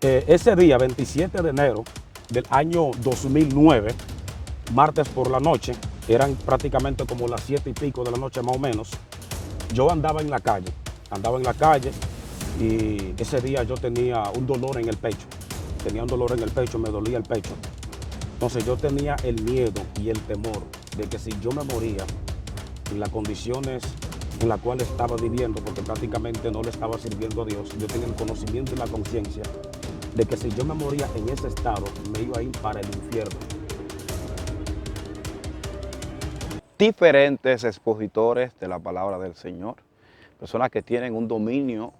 Ese día, 27 de enero del año 2009, martes por la noche, eran prácticamente como las 7 y pico de la noche más o menos, yo andaba en la calle y ese día yo tenía un dolor en el pecho, me dolía el pecho. Entonces yo tenía el miedo y el temor de que si yo me moría en las condiciones en las cuales estaba viviendo, porque prácticamente no le estaba sirviendo a Dios, yo tenía el conocimiento y la conciencia de que si yo me moría en ese estado, me iba a ir para el infierno. Diferentes expositores de la palabra del Señor, personas que tienen un dominio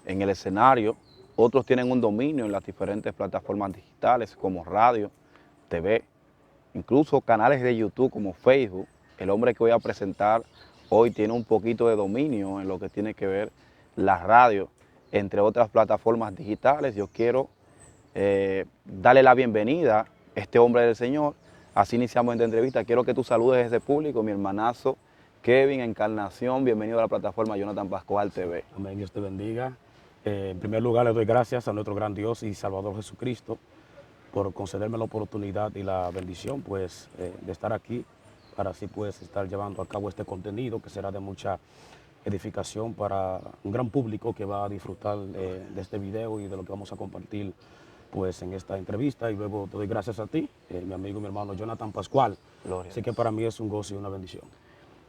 en el escenario, otros tienen un dominio en las diferentes plataformas digitales como radio, TV, incluso canales de YouTube como Facebook. El hombre que voy a presentar hoy tiene un poquito de dominio en lo que tiene que ver la radio, entre otras plataformas digitales. Yo quiero darle la bienvenida a este hombre del Señor. Así iniciamos esta entrevista. Quiero que tú saludes a ese público, mi hermanazo Kevin Encarnación. Bienvenido a la plataforma Jonathan Pascual TV. Amén, Dios te bendiga. En primer lugar, le doy gracias a nuestro gran Dios y Salvador Jesucristo por concederme la oportunidad y la bendición pues, de estar aquí para así pues estar llevando a cabo este contenido que será de mucha edificación para un gran público que va a disfrutar de este video y de lo que vamos a compartir pues en esta entrevista. Y luego te doy gracias a ti, mi amigo y mi hermano Jonathan Pascual. Gloria. Así que para mí es un gozo y una bendición.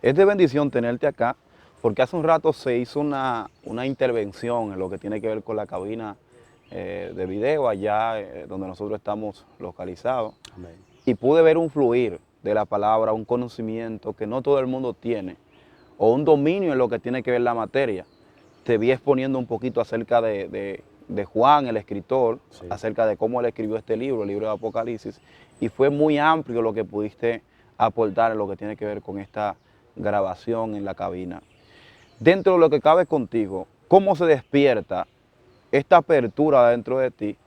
Es de bendición tenerte acá, porque hace un rato se hizo una intervención en lo que tiene que ver con la cabina de video allá donde nosotros estamos localizados. Amén. Y pude ver un fluir de la palabra, un conocimiento que no todo el mundo tiene, o un dominio en lo que tiene que ver la materia. Te vi exponiendo un poquito acerca de Juan, el escritor, Sí. acerca de cómo él escribió este libro, el libro de Apocalipsis, y fue muy amplio lo que pudiste aportar en lo que tiene que ver con esta grabación en la cabina. Dentro de lo que cabe contigo, ¿cómo se despierta esta apertura dentro de ti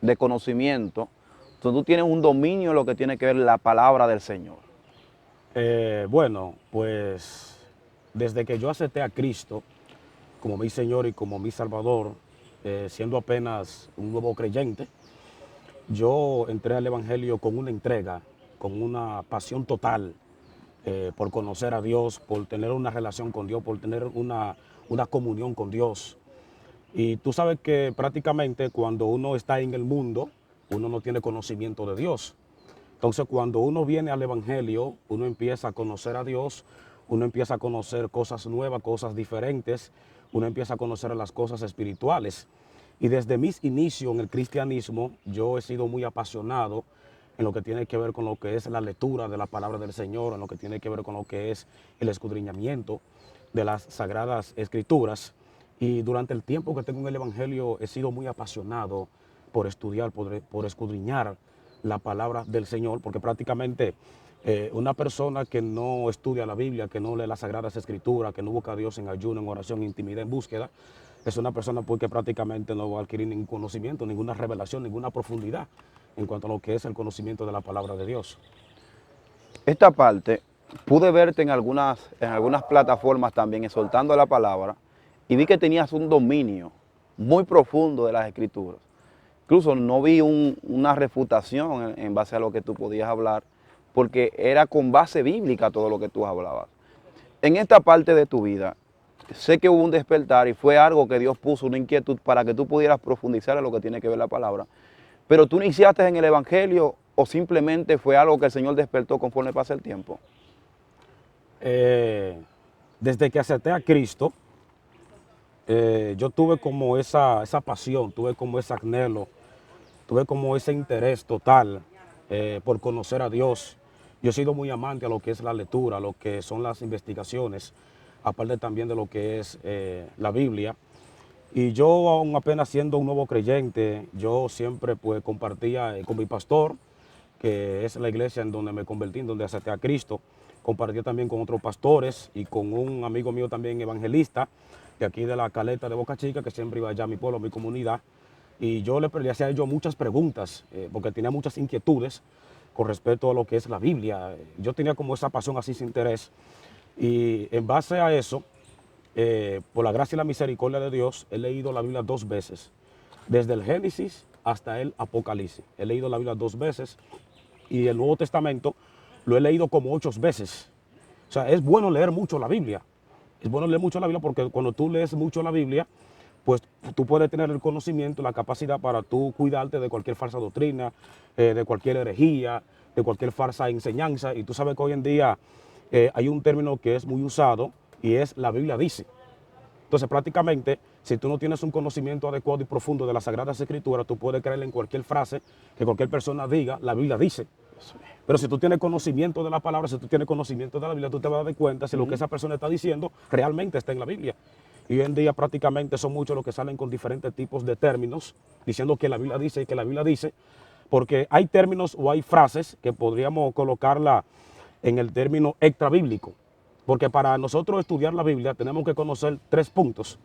de conocimiento? Entonces tú tienes un dominio en lo que tiene que ver la palabra del Señor. Bueno, pues desde que yo acepté a Cristo como mi Señor y como mi Salvador, siendo apenas un nuevo creyente, yo entré al Evangelio con una entrega, con una pasión total por conocer a Dios, por tener una relación con Dios, por tener una comunión con Dios. Y tú sabes que prácticamente cuando uno está en el mundo, uno no tiene conocimiento de Dios. Entonces cuando uno viene al Evangelio, uno empieza a conocer a Dios, uno empieza a conocer cosas nuevas, cosas diferentes, uno empieza a conocer las cosas espirituales. Y desde mis inicios en el cristianismo, yo he sido muy apasionado en lo que tiene que ver con lo que es la lectura de la palabra del Señor, en lo que tiene que ver con lo que es el escudriñamiento de las sagradas escrituras. Y durante el tiempo que tengo en el Evangelio he sido muy apasionado por estudiar, por escudriñar la palabra del Señor, porque prácticamente una persona que no estudia la Biblia, que no lee las sagradas escrituras, que no busca a Dios en ayuno, en oración, en intimidad, en búsqueda, es una persona porque prácticamente no va a adquirir ningún conocimiento, ninguna revelación, ninguna profundidad en cuanto a lo que es el conocimiento de la palabra de Dios. Esta parte, pude verte en algunas plataformas también exhortando la palabra y vi que tenías un dominio muy profundo de las escrituras. Incluso no vi una refutación en base a lo que tú podías hablar, porque era con base bíblica todo lo que tú hablabas. En esta parte de tu vida, sé que hubo un despertar y fue algo que Dios puso, una inquietud para que tú pudieras profundizar en lo que tiene que ver la palabra. Pero tú iniciaste en el Evangelio o simplemente fue algo que el Señor despertó conforme pasa el tiempo. Desde que acepté a Cristo, yo tuve como esa pasión, tuve como ese anhelo, tuve como ese interés total por conocer a Dios. Yo he sido muy amante a lo que es la lectura, a lo que son las investigaciones, aparte también de lo que es la Biblia. Y yo, aún apenas siendo un nuevo creyente, yo siempre pues compartía con mi pastor, que es la iglesia en donde me convertí, en donde acepté a Cristo. Compartía también con otros pastores y con un amigo mío también evangelista, de aquí de la Caleta de Boca Chica, que siempre iba allá a mi pueblo, a mi comunidad. Y yo le hacía a ellos muchas preguntas, porque tenía muchas inquietudes con respecto a lo que es la Biblia. Yo tenía como esa pasión, así ese interés. Y en base a eso, por la gracia y la misericordia de Dios, he leído la Biblia 2 veces. desde el Génesis hasta el Apocalipsis. He leído la Biblia 2 veces y el Nuevo Testamento lo he leído como 8 veces. O sea, es bueno leer mucho la Biblia. Es bueno leer mucho la Biblia porque cuando tú lees mucho la Biblia, pues tú puedes tener el conocimiento, la capacidad para tú cuidarte de cualquier falsa doctrina, de cualquier herejía, de cualquier falsa enseñanza. Y tú sabes que hoy en día hay un término que es muy usado y es la Biblia dice. Entonces, prácticamente, si tú no tienes un conocimiento adecuado y profundo de las Sagradas Escrituras, tú puedes creer en cualquier frase que cualquier persona diga, la Biblia dice. Pero si tú tienes conocimiento de la palabra, si tú tienes conocimiento de la Biblia, tú te vas a dar cuenta si lo que esa persona está diciendo realmente está en la Biblia. Y hoy en día prácticamente son muchos los que salen con diferentes tipos de términos, diciendo que la Biblia dice y que la Biblia dice, porque hay términos o hay frases que podríamos colocarla en el término extrabíblico. Porque para nosotros estudiar la Biblia tenemos que conocer 3 puntos,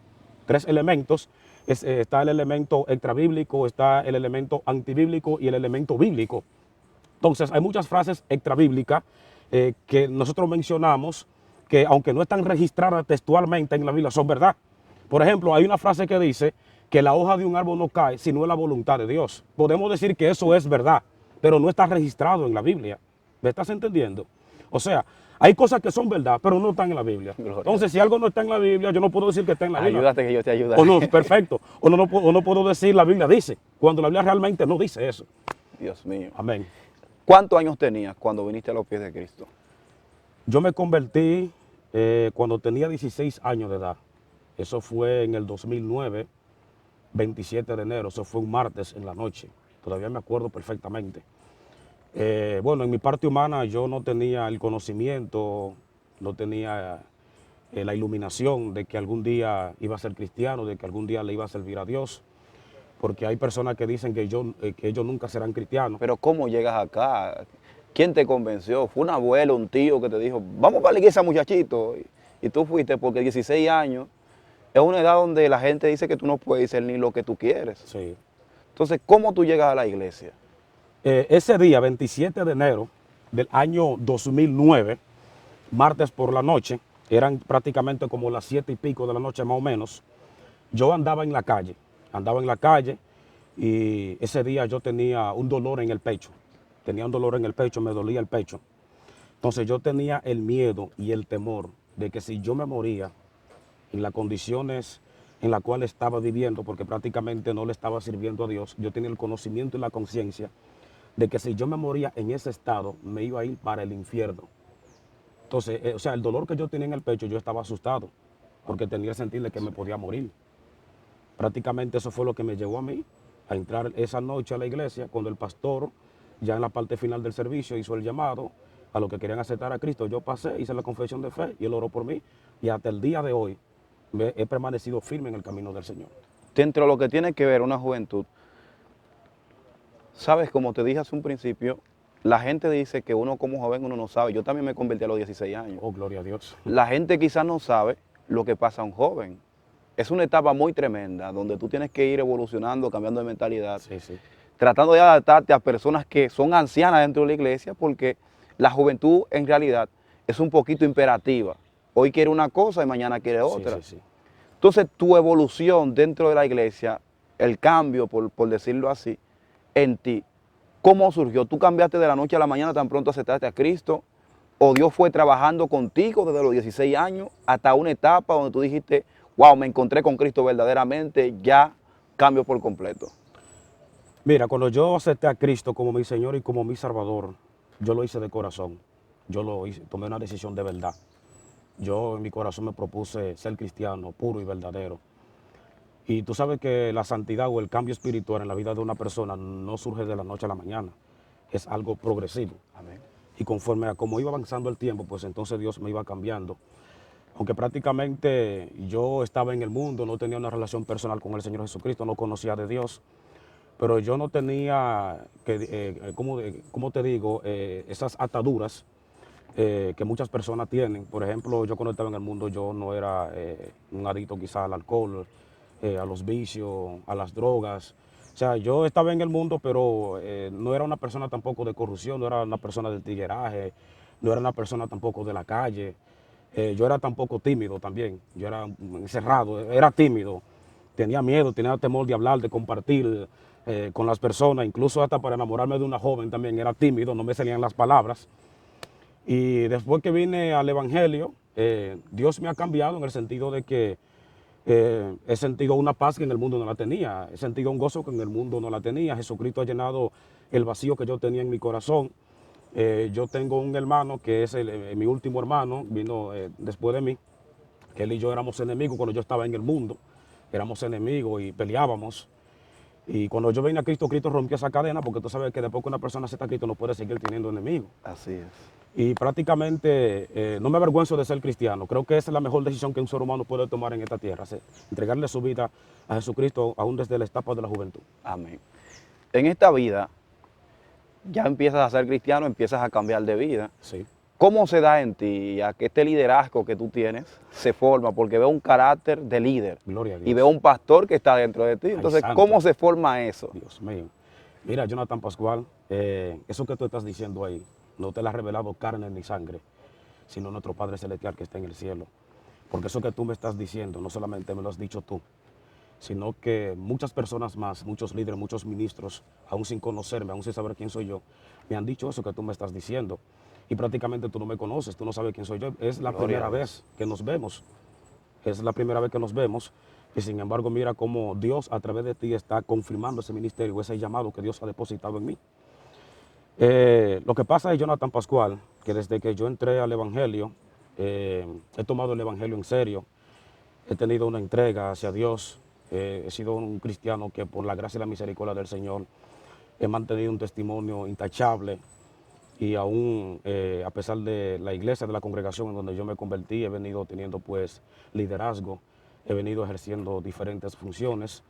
3 elementos. Está el elemento extrabíblico, está el elemento antibíblico y el elemento bíblico. Entonces, hay muchas frases extrabíblicas que nosotros mencionamos que, aunque no están registradas textualmente en la Biblia, son verdad. Por ejemplo, hay una frase que dice que la hoja de un árbol no cae si no es la voluntad de Dios. Podemos decir que eso es verdad, pero no está registrado en la Biblia. ¿Me estás entendiendo? O sea, hay cosas que son verdad, pero no están en la Biblia. Entonces, si algo no está en la Biblia, yo no puedo decir que está en la Biblia. Ayúdate que yo te ayudo. O no, perfecto. O no puedo decir la Biblia dice, cuando la Biblia realmente no dice eso. Dios mío. Amén. ¿Cuántos años tenías cuando viniste a los pies de Cristo? Yo me convertí cuando tenía 16 años de edad. Eso fue en el 2009, 27 de enero. Eso fue un martes en la noche. Todavía me acuerdo perfectamente. Bueno, en mi parte humana yo no tenía el conocimiento, no tenía la iluminación de que algún día iba a ser cristiano, de que algún día le iba a servir a Dios. Porque hay personas que dicen que ellos nunca serán cristianos. Pero ¿cómo llegas acá? ¿Quién te convenció? ¿Fue un abuelo, un tío que te dijo, vamos para la iglesia, muchachito? Y tú fuiste porque 16 años es una edad donde la gente dice que tú no puedes ser ni lo que tú quieres. Sí. Entonces, ¿cómo tú llegas a la iglesia? Ese día, 27 de enero del año 2009, martes por la noche, eran prácticamente como las 7 y pico de la noche más o menos, yo andaba en la calle y ese día yo tenía un dolor en el pecho, me dolía el pecho. Entonces yo tenía el miedo y el temor de que si yo me moría en las condiciones en las cuales estaba viviendo, porque prácticamente no le estaba sirviendo a Dios, yo tenía el conocimiento y la conciencia de que si yo me moría en ese estado, me iba a ir para el infierno. Entonces, o sea, el dolor que yo tenía en el pecho, yo estaba asustado, porque tenía el sentir de que me podía morir. Prácticamente eso fue lo que me llevó a mí a entrar esa noche a la iglesia, cuando el pastor, ya en la parte final del servicio, hizo el llamado a los que querían aceptar a Cristo. Yo pasé, hice la confesión de fe y él oró por mí, y hasta el día de hoy he permanecido firme en el camino del Señor. Dentro de lo que tiene que ver una juventud, sabes, como te dije hace un principio, la gente dice que uno como joven uno no sabe. Yo también me convertí a los 16 años. Oh, gloria a Dios. La gente quizás no sabe lo que pasa a un joven. Es una etapa muy tremenda donde tú tienes que ir evolucionando, cambiando de mentalidad, Sí, sí. tratando de adaptarte a personas que son ancianas dentro de la iglesia, porque la juventud en realidad es un poquito imperativa. Hoy quiere una cosa y mañana quiere otra. Sí, sí, sí. Entonces tu evolución dentro de la iglesia, el cambio, por decirlo así, en ti, ¿cómo surgió? ¿Tú cambiaste de la noche a la mañana tan pronto aceptaste a Cristo? ¿O Dios fue trabajando contigo desde los 16 años hasta una etapa donde tú dijiste, wow, me encontré con Cristo verdaderamente, ya cambio por completo? Mira, cuando yo acepté a Cristo como mi Señor y como mi Salvador, yo lo hice de corazón. Yo lo hice, tomé una decisión de verdad. Yo en mi corazón me propuse ser cristiano, puro y verdadero. Y tú sabes que la santidad o el cambio espiritual en la vida de una persona no surge de la noche a la mañana. Es algo progresivo. Amén. Y conforme a cómo iba avanzando el tiempo, pues entonces Dios me iba cambiando. Aunque prácticamente yo estaba en el mundo, no tenía una relación personal con el Señor Jesucristo, no conocía de Dios, pero yo no tenía, ¿cómo te digo?, esas ataduras que muchas personas tienen. Por ejemplo, yo cuando estaba en el mundo, yo no era un adicto quizá al alcohol, a los vicios, a las drogas. O sea, yo estaba en el mundo, pero no era una persona tampoco de corrupción, no era una persona del tigueraje, no era una persona tampoco de la calle. Yo era tampoco tímido también, yo era encerrado, era tímido. tenía miedo, tenía temor de hablar, de compartir con las personas, incluso hasta para enamorarme de una joven también era tímido, no me salían las palabras. Y después que vine al Evangelio, Dios me ha cambiado en el sentido de que he sentido una paz que en el mundo no la tenía, he sentido un gozo que en el mundo no la tenía. Jesucristo ha llenado el vacío que yo tenía en mi corazón. Yo tengo un hermano que es mi último hermano, vino después de mí, que él y yo éramos enemigos cuando yo estaba en el mundo, éramos enemigos y peleábamos. Y cuando yo vine a Cristo, Cristo rompió esa cadena, porque tú sabes que después que una persona acepta a Cristo no puede seguir teniendo enemigos. Así es. Y prácticamente no me avergüenzo de ser cristiano. Creo que esa es la mejor decisión que un ser humano puede tomar en esta tierra, entregarle su vida a Jesucristo aún desde la etapa de la juventud. Amén. En esta vida, ya empiezas a ser cristiano, empiezas a cambiar de vida. Sí. ¿Cómo se da en ti a que este liderazgo que tú tienes se forma? Porque veo un carácter de líder. Gloria a Dios. Y veo un pastor que está dentro de ti. Entonces, Ay, ¿cómo se forma eso? Dios mío. Mira, Jonathan Pascual, eso que tú estás diciendo ahí, no te lo ha revelado carne ni sangre, sino nuestro Padre Celestial que está en el cielo. Porque eso que tú me estás diciendo, no solamente me lo has dicho tú, sino que muchas personas más, muchos líderes, muchos ministros, aún sin conocerme, aún sin saber quién soy yo, me han dicho eso que tú me estás diciendo. Y prácticamente tú no me conoces, tú no sabes quién soy yo. Es la primera vez que nos vemos. Es la primera vez que nos vemos. Y sin embargo, mira cómo Dios a través de ti está confirmando ese ministerio, ese llamado que Dios ha depositado en mí. Lo que pasa es, Jonathan Pascual, que desde que yo entré al Evangelio, he tomado el Evangelio en serio. He tenido una entrega hacia Dios. He sido un cristiano que por la gracia y la misericordia del Señor he mantenido un testimonio intachable. Y aún, a pesar de la iglesia, de la congregación en donde yo me convertí, he venido teniendo pues liderazgo, he venido ejerciendo diferentes funciones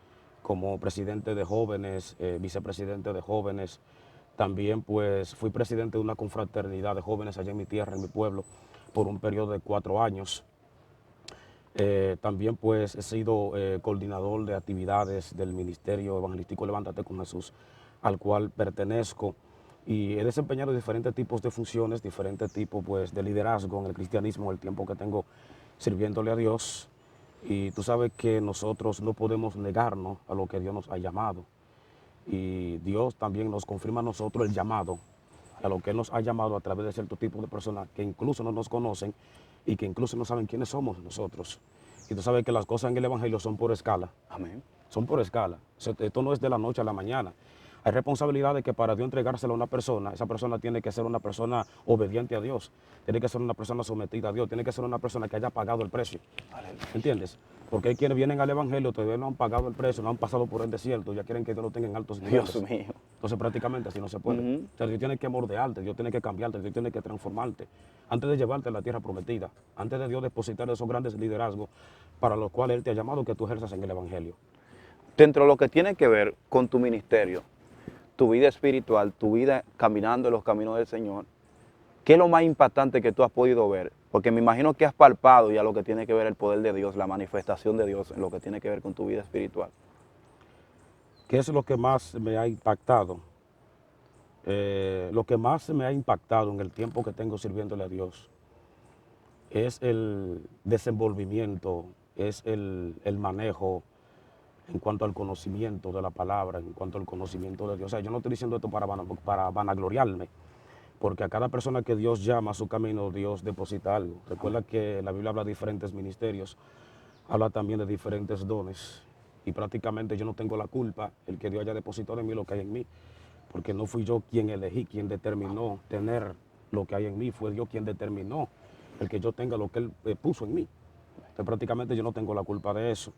como presidente de jóvenes, vicepresidente de jóvenes. También pues fui presidente de una confraternidad de jóvenes allá en mi tierra, en mi pueblo, por un periodo de 4 años. También pues he sido coordinador de actividades del Ministerio Evangelístico Levántate con Jesús, al cual pertenezco. Y he desempeñado diferentes tipos de funciones, diferentes tipos pues, de liderazgo en el cristianismo, el tiempo que tengo sirviéndole a Dios. Y tú sabes que nosotros no podemos negarnos a lo que Dios nos ha llamado. Y Dios también nos confirma a nosotros el llamado, a lo que Él nos ha llamado a través de cierto tipo de personas que incluso no nos conocen y que incluso no saben quiénes somos nosotros. Y tú sabes que las cosas en el Evangelio son por escala. Amén. Son por escala. Esto no es de la noche a la mañana. Hay responsabilidades que para Dios entregársela a una persona, esa persona tiene que ser una persona obediente a Dios, tiene que ser una persona sometida a Dios, tiene que ser una persona que haya pagado el precio. ¿Entiendes? Porque hay quienes vienen al Evangelio, todavía no han pagado el precio, no han pasado por el desierto, ya quieren que Dios lo tenga en altos niveles. Dios mío. Entonces prácticamente así no se puede. O sea, Dios tiene que moldearte, Dios tiene que cambiarte, Dios tiene que transformarte antes de llevarte a la tierra prometida, antes de Dios depositar esos grandes liderazgos para los cuales Él te ha llamado que tú ejerzas en el Evangelio. Dentro de lo que tiene que ver con tu ministerio, tu vida espiritual, tu vida caminando en los caminos del Señor, ¿qué es lo más impactante que tú has podido ver? Porque me imagino que has palpado ya lo que tiene que ver el poder de Dios, la manifestación de Dios en lo que tiene que ver con tu vida espiritual. ¿Qué es lo que más me ha impactado? Lo que más me ha impactado en el tiempo que tengo sirviéndole a Dios es el desenvolvimiento, es el manejo en cuanto al conocimiento de la palabra, en cuanto al conocimiento de Dios. O sea, yo no estoy diciendo esto para vanagloriarme, porque a cada persona que Dios llama a su camino, Dios deposita algo. Recuerda que la Biblia habla de diferentes ministerios, habla también de diferentes dones, y prácticamente yo no tengo la culpa, el que Dios haya depositado en mí lo que hay en mí, porque no fui yo quien elegí, quien determinó tener lo que hay en mí, fue Dios quien determinó el que yo tenga lo que Él puso en mí. Entonces prácticamente yo no tengo la culpa de eso.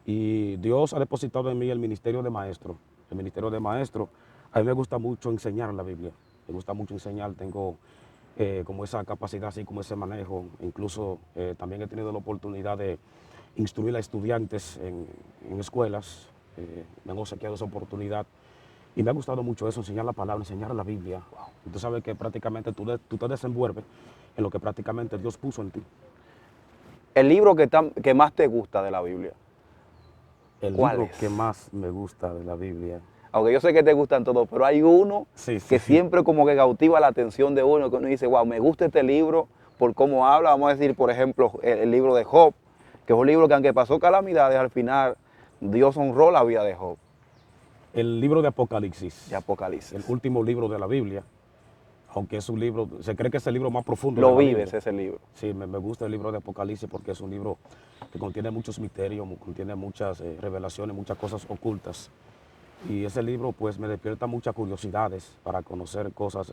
Y Dios ha depositado en mí el ministerio de maestro. El ministerio de maestro, a mí me gusta mucho enseñar la Biblia. Me gusta mucho enseñar, tengo como esa capacidad, así como ese manejo. Incluso también he tenido la oportunidad de instruir a estudiantes en escuelas. Me han obsequiado esa oportunidad. Y me ha gustado mucho eso, enseñar la palabra, enseñar la Biblia. Y tú sabes que prácticamente tú te desenvuelves en lo que prácticamente Dios puso en ti. El libro que más te gusta de la Biblia. El libro que más me gusta de la Biblia. Aunque yo sé que te gustan todos, pero hay uno que siempre como que cautiva la atención de uno, que uno dice, wow, me gusta este libro por cómo habla. Vamos a decir, por ejemplo, el libro de Job, que es un libro que aunque pasó calamidades, al final Dios honró la vida de Job, El libro de Apocalipsis, de Apocalipsis. el último libro de la Biblia, aunque es un libro, se cree que es el libro más profundo de Lo la vives Biblia. ese libro. Sí, me gusta el libro de Apocalipsis porque es un libro que contiene muchos misterios, contiene muchas revelaciones, muchas cosas ocultas. Y ese libro pues me despierta muchas curiosidades para conocer cosas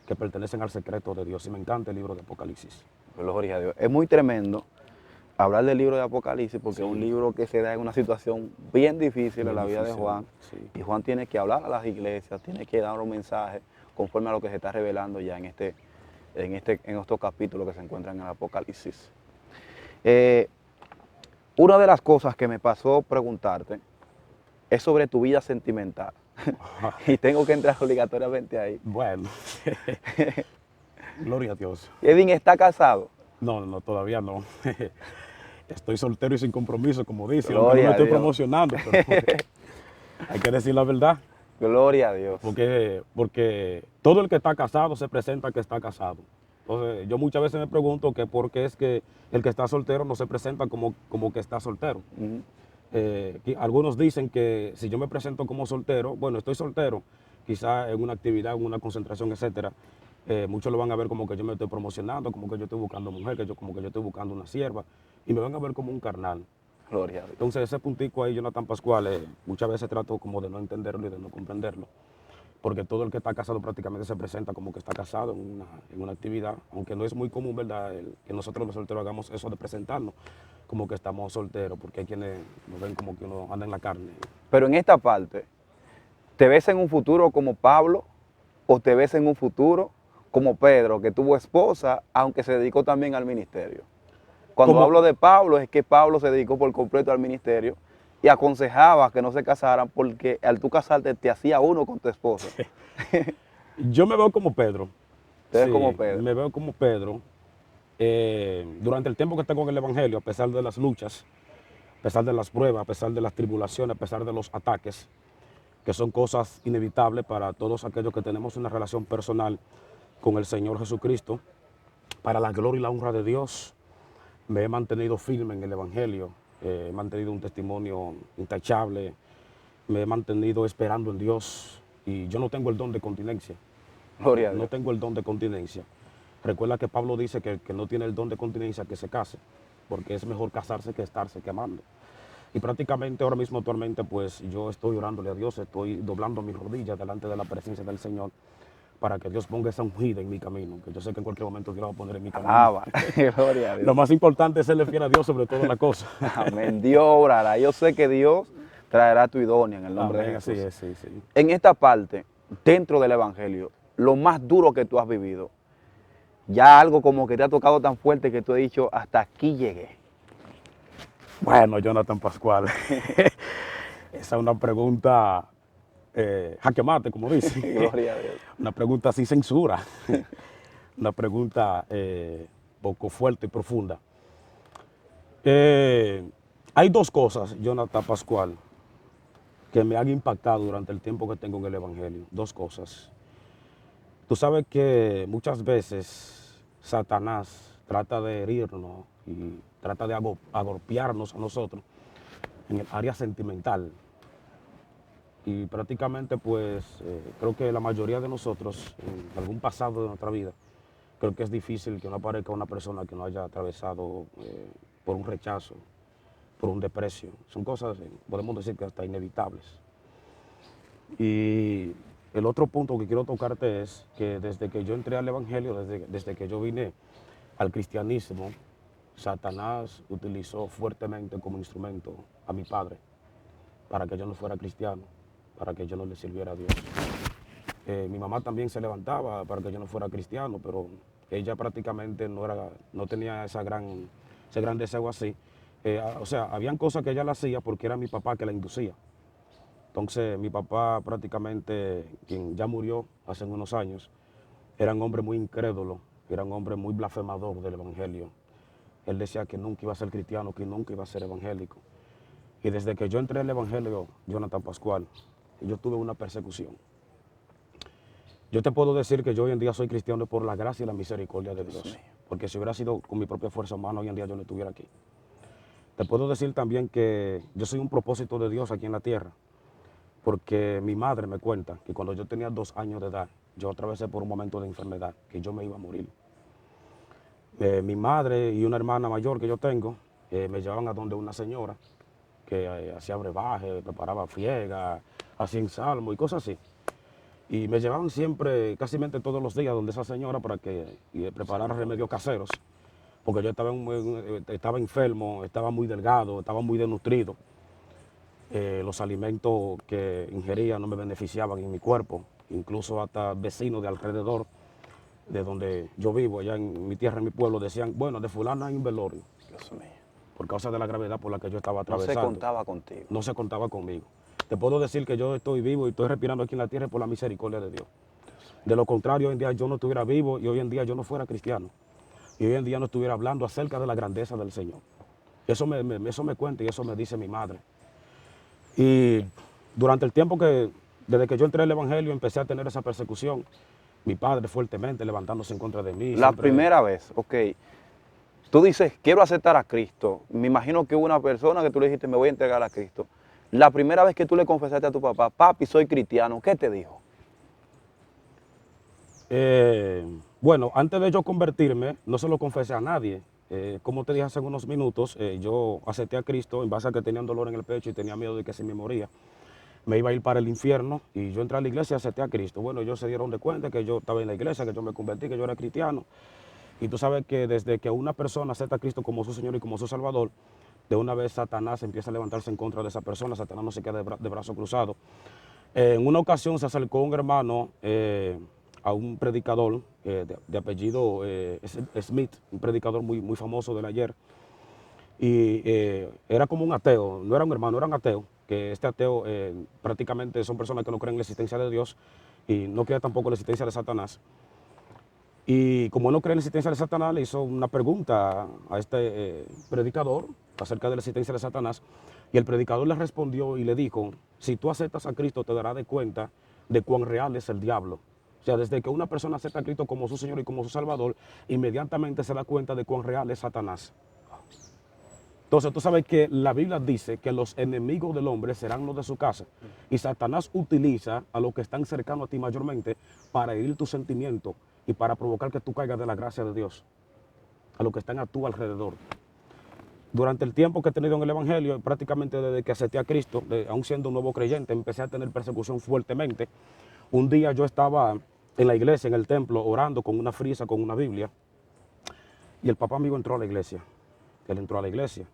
que pertenecen al secreto de Dios. Y me encanta el libro de Apocalipsis. Gloria a Dios. Es muy tremendo hablar del libro de Apocalipsis porque Sí. es un libro que se da en una situación bien difícil Bien en la vida de difícil, Juan. sí. Y Juan tiene que hablar a las iglesias, tiene que dar un mensaje conforme a lo que se está revelando ya en estos capítulos que se encuentran en el Apocalipsis. Una de las cosas que me pasó preguntarte es sobre tu vida sentimental. Y tengo que entrar obligatoriamente ahí. Bueno, gloria a Dios. Edwin está casado. No, todavía no. Estoy soltero y sin compromiso, como dice, aunque no Gloria me a estoy Dios. promocionando, pero hay que decir la verdad, Gloria a Dios. porque todo el que está casado se presenta que está casado. Entonces, yo muchas veces me pregunto que por qué es que el que está soltero no se presenta como que está soltero. Ujú. Algunos dicen que si yo me presento como soltero, bueno, estoy soltero, quizá en una actividad, en una concentración, etcétera, muchos lo van a ver como que yo me estoy promocionando, como que yo estoy buscando mujer, como que yo estoy buscando una sierva, y me van a ver como un carnal. Gloria a Dios. Entonces ese puntico ahí, Jonathan Pascual, muchas veces trato como de no entenderlo y de no comprenderlo, porque todo el que está casado prácticamente se presenta como que está casado en una actividad, aunque no es muy común, ¿verdad?, que nosotros los solteros hagamos eso de presentarnos como que estamos solteros, porque hay quienes nos ven como que uno anda en la carne. Pero en esta parte, ¿te ves en un futuro como Pablo o te ves en un futuro como Pedro, que tuvo esposa, aunque se dedicó también al ministerio? Cuando Como, hablo de Pablo, es que Pablo se dedicó por completo al ministerio y aconsejaba que no se casaran porque al tú casarte te hacía uno con tu esposa. yo me veo como Pedro, Te ves como sí, Pedro. me veo como Pedro. Durante el tiempo que tengo en el Evangelio, a pesar de las luchas, a pesar de las pruebas, a pesar de las tribulaciones, a pesar de los ataques, que son cosas inevitables para todos aquellos que tenemos una relación personal con el Señor Jesucristo, para la gloria y la honra de Dios, me he mantenido firme en el Evangelio, he mantenido un testimonio intachable, me he mantenido esperando en Dios y yo no tengo el don de continencia, Gloria a no Dios. tengo el don de continencia. Recuerda que Pablo dice que el que no tiene el don de continencia que se case, porque es mejor casarse que estarse quemando. Y prácticamente ahora mismo actualmente pues yo estoy orándole a Dios, estoy doblando mis rodillas delante de la presencia del Señor para que Dios ponga esa ungida en mi camino, que yo sé que en cualquier momento Dios la va a poner en mi camino. Alaba. Gloria a Lo Dios. más importante es serle fiel a Dios sobre todas las cosas. Amén. Dios obrará. Yo sé que Dios traerá tu idónea en el nombre Amén, de así Jesús. es, sí, sí. En esta parte, dentro del Evangelio, lo más duro que tú has vivido, ya algo como que te ha tocado tan fuerte que tú has dicho, hasta aquí llegué. Bueno, Jonathan Pascual, esa es una pregunta jaque mate, como dicen. Gloria a Dios. Una pregunta sin censura, una pregunta poco fuerte y profunda. Hay dos cosas, Jonathan Pascual, que me han impactado durante el tiempo que tengo en el Evangelio. Dos cosas. Tú sabes que muchas veces Satanás trata de herirnos y trata de agolpearnos a nosotros en el área sentimental. Y prácticamente pues creo que la mayoría de nosotros en algún pasado de nuestra vida, creo que es difícil que no aparezca una persona que no haya atravesado por un rechazo, por un desprecio. Son cosas, podemos decir que hasta inevitables. Y el otro punto que quiero tocarte es que desde que yo entré al Evangelio, desde que yo vine al cristianismo, Satanás utilizó fuertemente como instrumento a mi padre para que yo no fuera cristiano, para que yo no le sirviera a Dios. Mi mamá también se levantaba para que yo no fuera cristiano, pero ella prácticamente no tenía ese gran deseo así. O sea, habían cosas que ella la hacía porque era mi papá que la inducía. Entonces, mi papá prácticamente, quien ya murió hace unos años, era un hombre muy incrédulo, era un hombre muy blasfemador del Evangelio. Él decía que nunca iba a ser cristiano, que nunca iba a ser evangélico. Y desde que yo entré al Evangelio, Jonathan Pascual, yo tuve una persecución. Yo te puedo decir que yo hoy en día soy cristiano por la gracia y la misericordia de Dios. Porque si hubiera sido con mi propia fuerza humana, hoy en día yo no estuviera aquí. Te puedo decir también que yo soy un propósito de Dios aquí en la tierra, porque mi madre me cuenta que cuando yo tenía 2 años de edad, yo atravesé por un momento de enfermedad, que yo me iba a morir. Mi madre y una hermana mayor que yo tengo me llevaban a donde una señora que hacía brebaje, preparaba friega, hacía salmo y cosas así. Y me llevaban siempre, casi todos los días, donde esa señora para que preparara remedios caseros, porque yo estaba enfermo, estaba muy delgado, estaba muy desnutrido. Los alimentos que ingería no me beneficiaban en mi cuerpo, incluso hasta vecinos de alrededor de donde yo vivo, allá en mi tierra, en mi pueblo, decían, bueno, de fulano hay un velorio, Dios mío. por causa de la gravedad por la que yo estaba No se atravesando. contaba contigo. No se contaba conmigo. Te puedo decir que yo estoy vivo y estoy respirando aquí en la tierra por la misericordia de Dios. De lo contrario, hoy en día yo no estuviera vivo y hoy en día yo no fuera cristiano. Y hoy en día no estuviera hablando acerca de la grandeza del Señor. Eso me cuenta y eso me dice mi madre. Y durante el tiempo desde que yo entré al Evangelio, empecé a tener esa persecución. Mi padre fuertemente levantándose en contra de mí. La primera vez, ok, tú dices, quiero aceptar a Cristo. Me imagino que hubo una persona que tú le dijiste, me voy a entregar a Cristo. La primera vez que tú le confesaste a tu papá, papi, soy cristiano, ¿qué te dijo? Bueno, antes de yo convertirme, no se lo confesé a nadie. Como te dije hace unos minutos, yo acepté a Cristo en base a que tenía un dolor en el pecho y tenía miedo de que si me moría, me iba a ir para el infierno. Y yo entré a la iglesia y acepté a Cristo. Bueno, ellos se dieron de cuenta que yo estaba en la iglesia, que yo me convertí, que yo era cristiano. Y tú sabes que desde que una persona acepta a Cristo como su Señor y como su Salvador, de una vez Satanás empieza a levantarse en contra de esa persona. Satanás no se queda de brazo cruzado. En una ocasión se acercó un hermano a un predicador de apellido Smith, un predicador muy famoso del ayer, y era como un ateo, no era un hermano, era un ateo, que este ateo prácticamente son personas que no creen en la existencia de Dios y no creen tampoco en la existencia de Satanás. Y como él no cree en la existencia de Satanás, le hizo una pregunta a este predicador acerca de la existencia de Satanás. Y el predicador le respondió y le dijo, si tú aceptas a Cristo te darás de cuenta de cuán real es el diablo. O sea, desde que una persona acepta a Cristo como su Señor y como su Salvador, inmediatamente se da cuenta de cuán real es Satanás. Entonces tú sabes que la Biblia dice que los enemigos del hombre serán los de su casa. Y Satanás utiliza a los que están cercanos a ti mayormente para herir tus sentimientos y para provocar que tú caigas de la gracia de Dios, a los que están a tu alrededor. Durante el tiempo que he tenido en el Evangelio, prácticamente desde que acepté a Cristo, aún siendo un nuevo creyente, empecé a tener persecución fuertemente. Un día yo estaba en la iglesia, en el templo, orando con una frisa, con una Biblia, y el papá mío entró a la iglesia. Él entró a la iglesia.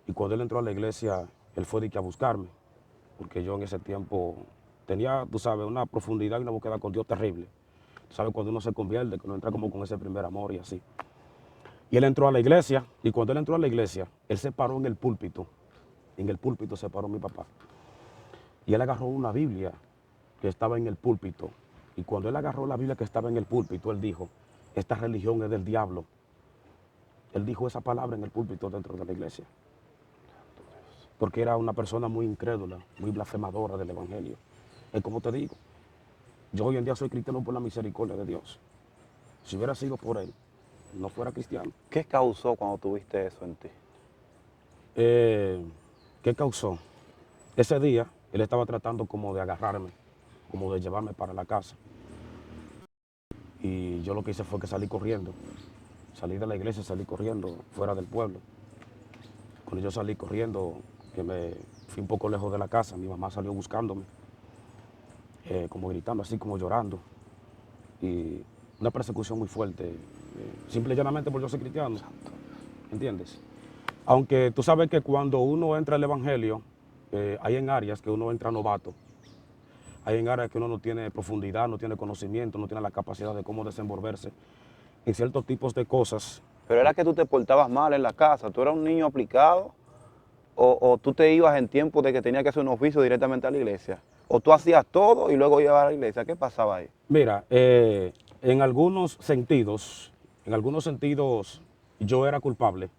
Y cuando él entró a la iglesia, él fue de que a buscarme, porque yo en ese tiempo tenía, tú sabes, una profundidad y una búsqueda con Dios terrible. Tú sabes, cuando uno se convierte, que uno entra como con ese primer amor y así. Y él entró a la iglesia, y cuando él entró a la iglesia, él se paró en el púlpito. En el púlpito se paró mi papá. Y él agarró una Biblia que estaba en el púlpito. Y cuando él agarró la Biblia que estaba en el púlpito, él dijo, esta religión es del diablo. Él dijo esa palabra en el púlpito dentro de la iglesia. Porque era una persona muy incrédula, muy blasfemadora del Evangelio. Es como te digo, yo hoy en día soy cristiano por la misericordia de Dios. Si hubiera sido por él, no fuera cristiano. ¿Qué causó cuando tuviste eso en ti? ¿Qué causó? Ese día, él estaba tratando como de agarrarme, como de llevarme para la casa. Y yo lo que hice fue que salí corriendo. Salí de la iglesia, salí corriendo fuera del pueblo. Cuando yo salí corriendo, que me fui un poco lejos de la casa, mi mamá salió buscándome, como gritando, así como llorando. Y una persecución muy fuerte, simple y llanamente por yo ser cristiano, ¿entiendes? Aunque tú sabes que cuando uno entra al Evangelio, hay en áreas que uno entra novato, hay en áreas que uno no tiene profundidad, no tiene conocimiento, no tiene la capacidad de cómo desenvolverse en ciertos tipos de cosas. Pero era que tú te portabas mal en la casa, tú eras un niño aplicado, o tú te ibas en tiempo de que tenías que hacer un oficio directamente a la iglesia, o tú hacías todo y luego ibas a la iglesia. ¿Qué pasaba ahí? Mira, en algunos sentidos, yo era culpable.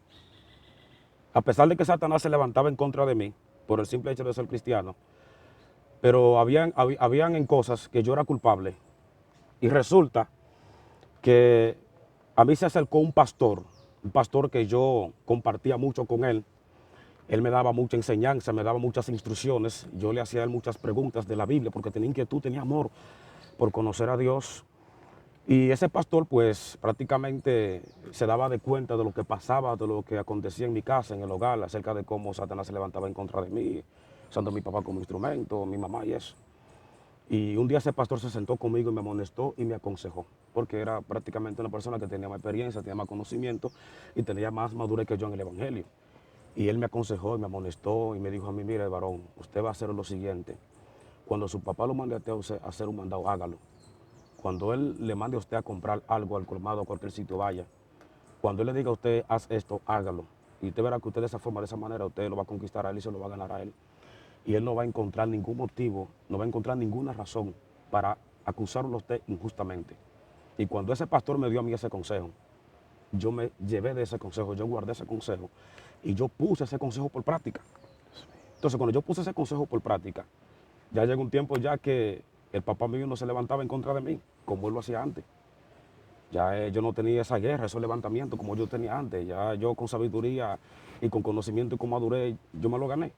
A pesar de que Satanás se levantaba en contra de mí por el simple hecho de ser cristiano, pero habían en cosas que yo era culpable. Y resulta que a mí se acercó un pastor un pastor que yo compartía mucho con él. Él me daba mucha enseñanza, me daba muchas instrucciones. Yo le hacía a él muchas preguntas de la Biblia porque tenía inquietud, tenía amor por conocer a Dios. Y ese pastor pues prácticamente se daba de cuenta de lo que pasaba, de lo que acontecía en mi casa, en el hogar, acerca de cómo Satanás se levantaba en contra de mí, usando a mi papá como instrumento, mi mamá y eso. Y un día ese pastor se sentó conmigo y me amonestó y me aconsejó, porque era prácticamente una persona que tenía más experiencia, tenía más conocimiento y tenía más madurez que yo en el Evangelio. Y él me aconsejó y me amonestó y me dijo a mí, mire, varón, usted va a hacer lo siguiente. Cuando su papá lo mande a usted a hacer un mandado, hágalo. Cuando él le mande a usted a comprar algo al colmado, a cualquier sitio, vaya. Cuando él le diga a usted, haz esto, hágalo. Y usted verá que usted de esa forma, de esa manera, usted lo va a conquistar a él y se lo va a ganar a él. Y él no va a encontrar ningún motivo, no va a encontrar ninguna razón para acusarlo a usted injustamente. Y cuando ese pastor me dio a mí ese consejo, yo me llevé de ese consejo, yo guardé ese consejo y yo puse ese consejo por práctica. Entonces, cuando yo puse ese consejo por práctica, ya llegó un tiempo ya que el papá mío no se levantaba en contra de mí, como él lo hacía antes. Ya yo no tenía esa guerra, esos levantamientos como yo tenía antes. Ya yo con sabiduría y con conocimiento y con madurez, yo me lo gané.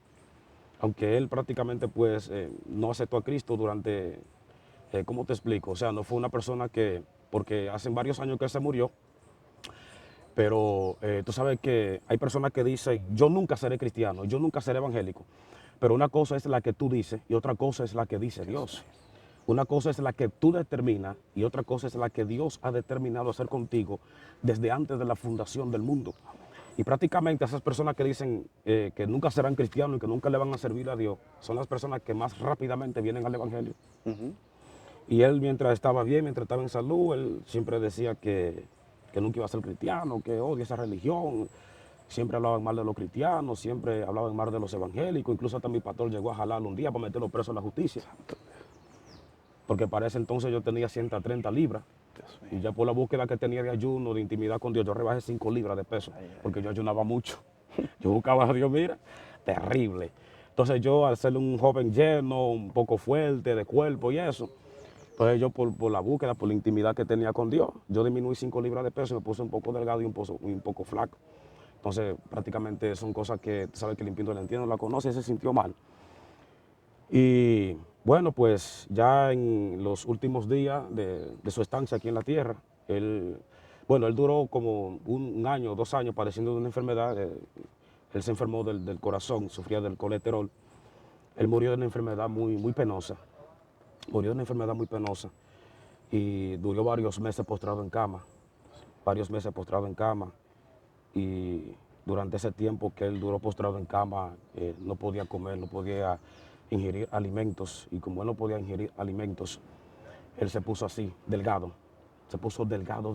Aunque él prácticamente pues no aceptó a Cristo durante, ¿cómo te explico? O sea, no fue una persona que, porque hace varios años que él se murió, pero tú sabes que hay personas que dicen, yo nunca seré cristiano, yo nunca seré evangélico. Pero una cosa es la que tú dices y otra cosa es la que dice Dios. Una cosa es la que tú determinas y otra cosa es la que Dios ha determinado hacer contigo desde antes de la fundación del mundo. Y prácticamente esas personas que dicen que nunca serán cristianos y que nunca le van a servir a Dios, son las personas que más rápidamente vienen al Evangelio. Y él mientras estaba bien, mientras estaba en salud, él siempre decía que nunca iba a ser cristiano, que odia esa religión. Siempre hablaban mal de los cristianos, siempre hablaban mal de los evangélicos. Incluso hasta mi pastor llegó a jalarlo un día para meterlo preso en la justicia. Porque para ese entonces yo tenía 130 libras. Y ya por la búsqueda que tenía de ayuno, de intimidad con Dios, yo rebajé 5 libras de peso. Porque yo ayunaba mucho. Yo buscaba a Dios, mira, terrible. Entonces yo, al ser un joven lleno, un poco fuerte de cuerpo y eso, entonces yo por la búsqueda, por la intimidad que tenía con Dios, yo disminuí 5 libras de peso y me puse un poco delgado y un poco flaco. Entonces prácticamente son cosas que, tú sabes que el impío no la entiende, no la conoce y se sintió mal. Y bueno, pues ya en los últimos días de su estancia aquí en la tierra, él duró como un año, 2 años padeciendo de una enfermedad. Él se enfermó del corazón, sufría del colesterol. Él murió de una enfermedad muy penosa. Murió de una enfermedad muy penosa. Y duró varios meses postrado en cama. Varios meses postrado en cama. Y durante ese tiempo que él duró postrado en cama, no podía comer, no podía ingerir alimentos. Y como él no podía ingerir alimentos, él se puso así, delgado. Se puso delgado.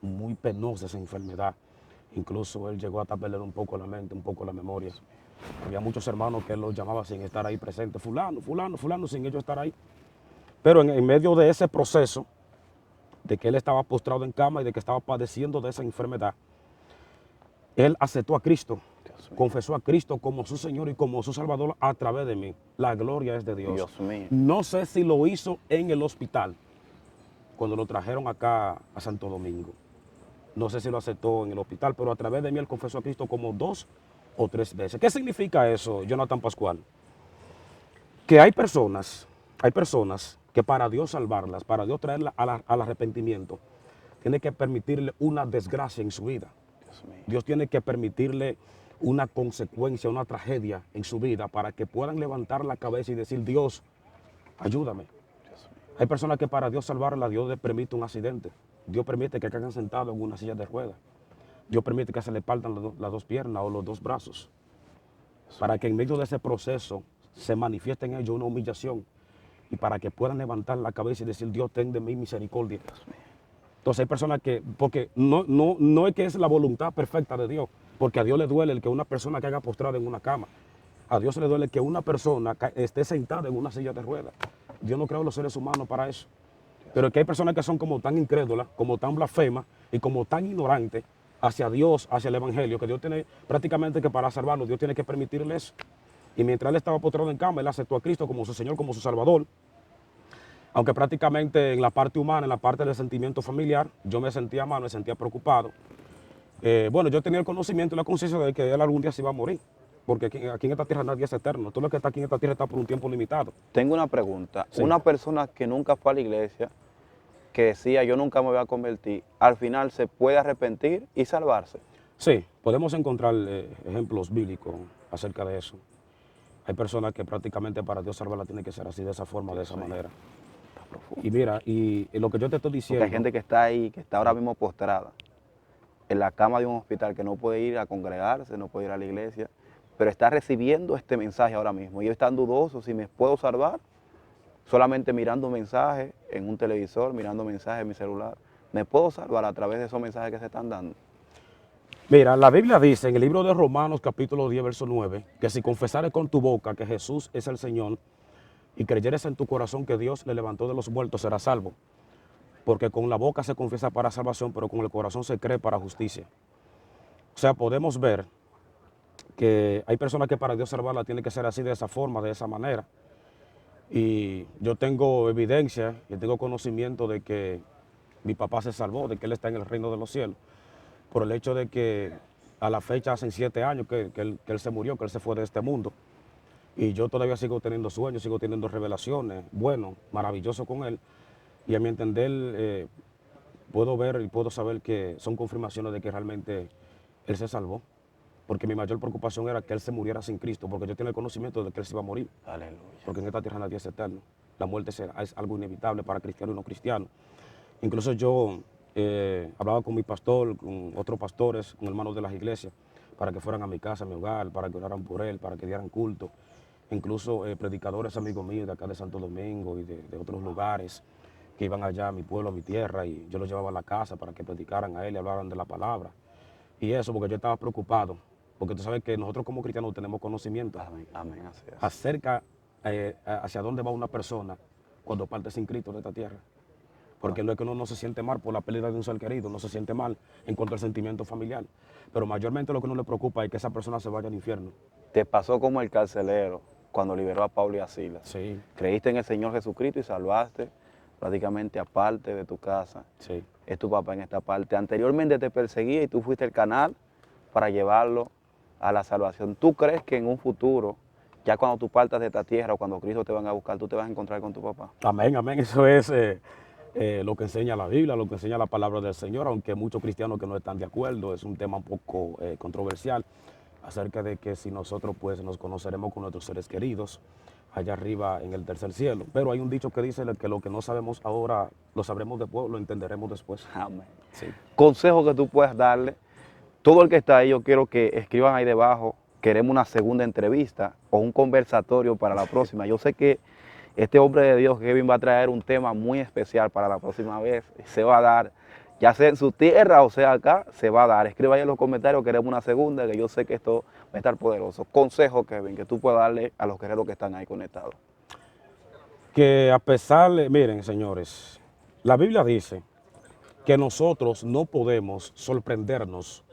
Muy penosa esa enfermedad. Incluso él llegó hasta perder un poco la mente, un poco la memoria. Había muchos hermanos que él los llamaba sin estar ahí presente. Fulano, sin ellos estar ahí. Pero en medio de ese proceso, de que él estaba postrado en cama y de que estaba padeciendo de esa enfermedad, él aceptó a Cristo, confesó a Cristo como su Señor y como su Salvador a través de mí. La gloria es de Dios. Dios mío. No sé si lo hizo en el hospital, cuando lo trajeron acá a Santo Domingo. No sé si lo aceptó en el hospital, pero a través de mí él confesó a Cristo como 2 o 3 veces. ¿Qué significa eso, Jonathan Pascual? Que hay personas que para Dios salvarlas, para Dios traerlas al arrepentimiento, tiene que permitirle una desgracia en su vida. Dios tiene que permitirle una consecuencia, una tragedia en su vida para que puedan levantar la cabeza y decir, Dios, ayúdame. Hay personas que para Dios salvarla, Dios le permite un accidente. Dios permite que caigan sentados en una silla de ruedas. Dios permite que se le partan las 2 piernas o los 2 brazos. Para que en medio de ese proceso se manifieste en ellos una humillación. Y para que puedan levantar la cabeza y decir, Dios, ten de mí misericordia. Entonces hay personas que, porque no es que es la voluntad perfecta de Dios, porque a Dios le duele el que una persona caiga postrada en una cama. A Dios le duele que una persona esté sentada en una silla de ruedas. Dios no creó los seres humanos para eso. Pero es que hay personas que son como tan incrédulas, como tan blasfemas y como tan ignorantes hacia Dios, hacia el Evangelio, que Dios tiene prácticamente que para salvarlo, Dios tiene que permitirle eso. Y mientras él estaba postrado en cama, él aceptó a Cristo como su Señor, como su Salvador. Aunque prácticamente en la parte humana, en la parte del sentimiento familiar, yo me sentía mal, me sentía preocupado. Bueno, yo tenía el conocimiento y la conciencia de que él algún día se iba a morir, porque aquí en esta tierra nadie es eterno. Todo lo que está aquí en esta tierra está por un tiempo limitado. Tengo una pregunta. Sí. Una persona que nunca fue a la iglesia, que decía yo nunca me voy a convertir, al final se puede arrepentir y salvarse. Sí, podemos encontrar ejemplos bíblicos acerca de eso. Hay personas que prácticamente para Dios salvarla tiene que ser así, de esa forma, de esa manera. Y mira, y lo que yo te estoy Porque diciendo, hay gente que está ahí, que está ahora mismo postrada en la cama de un hospital, que no puede ir a congregarse, no puede ir a la iglesia, pero está recibiendo este mensaje ahora mismo. Y ellos están dudosos si me puedo salvar, solamente mirando mensajes en un televisor, mirando mensajes en mi celular. ¿Me puedo salvar a través de esos mensajes que se están dando? mira, la Biblia dice en el libro de Romanos capítulo 10, verso 9, que si confesares con tu boca que Jesús es el Señor y creyeres en tu corazón que Dios le levantó de los muertos, serás salvo. Porque con la boca se confiesa para salvación, pero con el corazón se cree para justicia. O sea, podemos ver que hay personas que para Dios salvarla tiene que ser así, de esa forma, de esa manera. Y yo tengo evidencia y tengo conocimiento de que mi papá se salvó, de que él está en el reino de los cielos, por el hecho de que a la fecha hacen 7 años que él se murió, que él se fue de este mundo. Y yo todavía sigo teniendo sueños, sigo teniendo revelaciones, bueno, maravilloso con él. Y a mi entender, puedo ver y puedo saber que son confirmaciones de que realmente él se salvó. Porque mi mayor preocupación era que él se muriera sin Cristo, porque yo tenía el conocimiento de que él se iba a morir. Aleluya. Porque en esta tierra nadie es eterno. La muerte es algo inevitable para cristianos y no cristianos. Incluso yo hablaba con mi pastor, con otros pastores, con hermanos de las iglesias, para que fueran a mi casa, a mi hogar, para que oraran por él, para que dieran culto. Incluso predicadores amigos míos de acá de Santo Domingo y de otros lugares que iban allá a mi pueblo, a mi tierra, y yo los llevaba a la casa para que predicaran a él y hablaran de la palabra. Y eso porque yo estaba preocupado, porque tú sabes que nosotros como cristianos tenemos conocimiento Amén, amén, así es. acerca hacia dónde va una persona cuando parte sin Cristo de esta tierra. Porque no es que uno no se siente mal por la pérdida de un ser querido, no se siente mal en cuanto al sentimiento familiar. Pero mayormente lo que uno le preocupa es que esa persona se vaya al infierno. Te pasó como el carcelero cuando liberó a Pablo y a Silas. Sí, Creíste en el Señor Jesucristo y salvaste prácticamente aparte de tu casa. sí. Es tu papá en esta parte. Anteriormente te perseguía y tú fuiste el canal para llevarlo a la salvación. ¿Tú crees que en un futuro, ya cuando tú partas de esta tierra o cuando Cristo te van a buscar, tú te vas a encontrar con tu papá? Amén, amén. Eso es lo que enseña la Biblia, lo que enseña la palabra del Señor, aunque muchos cristianos que no están de acuerdo, es un tema un poco controversial acerca de que si nosotros pues nos conoceremos con nuestros seres queridos allá arriba en el tercer cielo. Pero hay un dicho que dice que lo que no sabemos ahora lo sabremos después, lo entenderemos después. Amén. Sí. Consejo que tú puedas darle. Todo el que está ahí, yo quiero que escriban ahí debajo, queremos una segunda entrevista o un conversatorio para la próxima. Yo sé que este hombre de Dios, Kevin, va a traer un tema muy especial para la próxima vez. Se va a dar, ya sea en su tierra o sea acá, se va a dar. Escriba ahí en los comentarios, queremos una segunda, que yo sé que esto va a estar poderoso. Consejo, Kevin, que tú puedas darle a los guerreros que están ahí conectados. Que a pesar de, miren señores, la Biblia dice que nosotros no podemos sorprendernos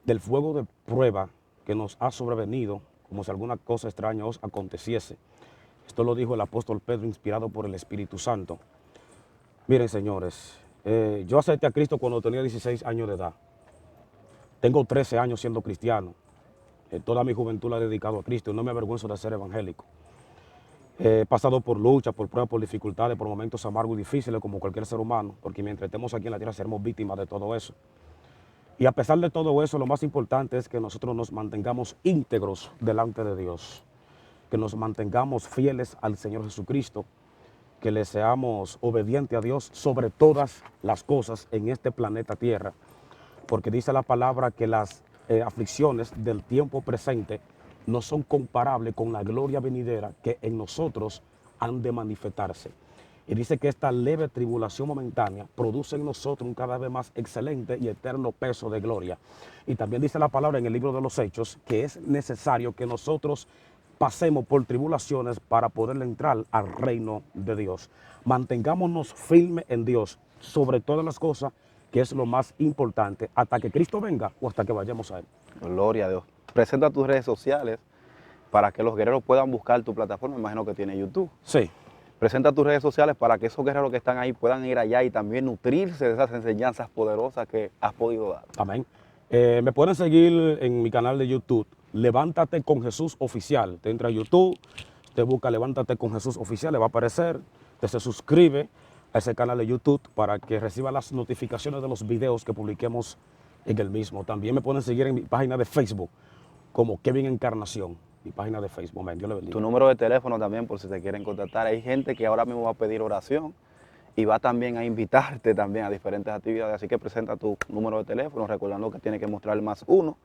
del fuego de prueba que nos ha sobrevenido, como si alguna cosa extraña os aconteciese. Esto lo dijo el apóstol Pedro, inspirado por el Espíritu Santo. Miren, señores, yo acepté a Cristo cuando tenía 16 años de edad. Tengo 13 años siendo cristiano. Toda mi juventud la he dedicado a Cristo y no me avergüenzo de ser evangélico. He pasado por luchas, por pruebas, por dificultades, por momentos amargos y difíciles como cualquier ser humano, porque mientras estemos aquí en la tierra seremos víctimas de todo eso. Y a pesar de todo eso, lo más importante es que nosotros nos mantengamos íntegros delante de Dios, que nos mantengamos fieles al Señor Jesucristo, que le seamos obedientes a Dios sobre todas las cosas en este planeta Tierra, porque dice la palabra que las aflicciones del tiempo presente no son comparables con la gloria venidera que en nosotros han de manifestarse. Y dice que esta leve tribulación momentánea produce en nosotros un cada vez más excelente y eterno peso de gloria. Y también dice la palabra en el libro de los Hechos que es necesario que nosotros pasemos por tribulaciones para poder entrar al reino de Dios. Mantengámonos firmes en Dios sobre todas las cosas, que es lo más importante, hasta que Cristo venga o hasta que vayamos a Él. Gloria a Dios. Presenta tus redes sociales para que los guerreros puedan buscar tu plataforma. Me imagino que tiene YouTube. Sí. Presenta tus redes sociales para que esos guerreros que están ahí puedan ir allá y también nutrirse de esas enseñanzas poderosas que has podido dar. Amén. Me pueden seguir en mi canal de YouTube, Levántate con Jesús Oficial. Te entra a YouTube, te busca Levántate con Jesús Oficial, le va a aparecer, te se suscribe a ese canal de YouTube para que reciba las notificaciones de los videos que publiquemos en el mismo. También me pueden seguir en mi página de Facebook como Kevin Encarnación, mi página de Facebook. Amén. Dios le bendiga. Tu número de teléfono también por si te quieren contactar. Hay gente que ahora mismo va a pedir oración y va también a invitarte también a diferentes actividades. Así que presenta tu número de teléfono, recordando que tiene que mostrar el +1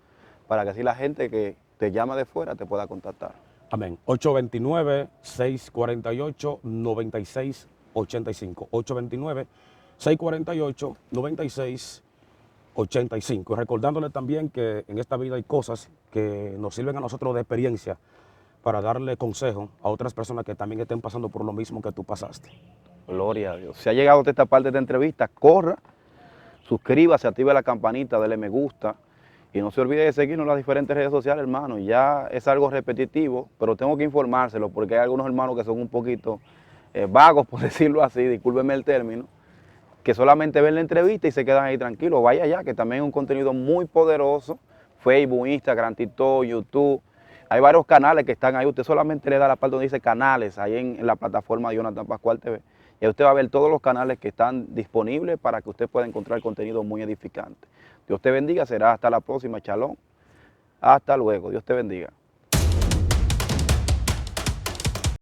para que así la gente que te llama de fuera te pueda contactar. Amén. 829-648-9685. 829-648-9685. Recordándole también que en esta vida hay cosas que nos sirven a nosotros de experiencia para darle consejo a otras personas que también estén pasando por lo mismo que tú pasaste. Gloria a Dios. Si ha llegado hasta esta parte de entrevista, corra, suscríbase, active la campanita, dele me gusta y no se olvide de seguirnos en las diferentes redes sociales, hermano. Ya es algo repetitivo, pero tengo que informárselo porque hay algunos hermanos que son un poquito vagos, por decirlo así, discúlpenme el término, que solamente ven la entrevista y se quedan ahí tranquilos. Vaya allá, que también es un contenido muy poderoso. Facebook, Instagram, TikTok, YouTube. Hay varios canales que están ahí. Usted solamente le da la parte donde dice canales, ahí en la plataforma de Jonathan Pascual TV. Y ahí usted va a ver todos los canales que están disponibles para que usted pueda encontrar contenido muy edificante. Dios te bendiga, será hasta la próxima, Shalom. Hasta luego, Dios te bendiga.